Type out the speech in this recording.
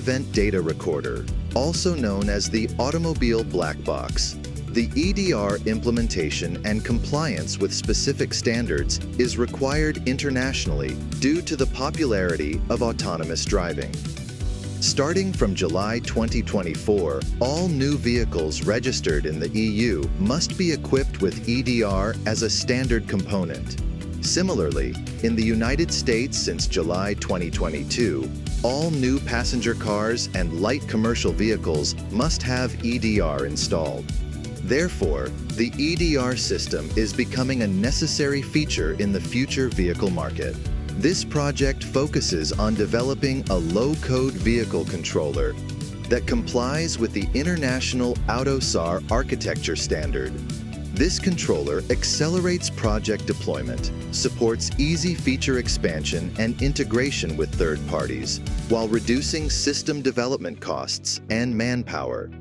event data recorder, also known as the automobile black box. The EDR implementation and compliance with specific standards is required internationally due to the popularity of autonomous driving. Starting from July 2024, all new vehicles registered in the EU must be equipped with EDR as a standard component. Similarly, in the United States since July 2022, all new passenger cars and light commercial vehicles must have EDR installed. Therefore, the EDR system is becoming a necessary feature in the future vehicle market. This project focuses on developing a low-code vehicle controller that complies with the International AUTOSAR architecture standard. This controller accelerates project deployment, supports easy feature expansion and integration with third parties, while reducing system development costs and manpower.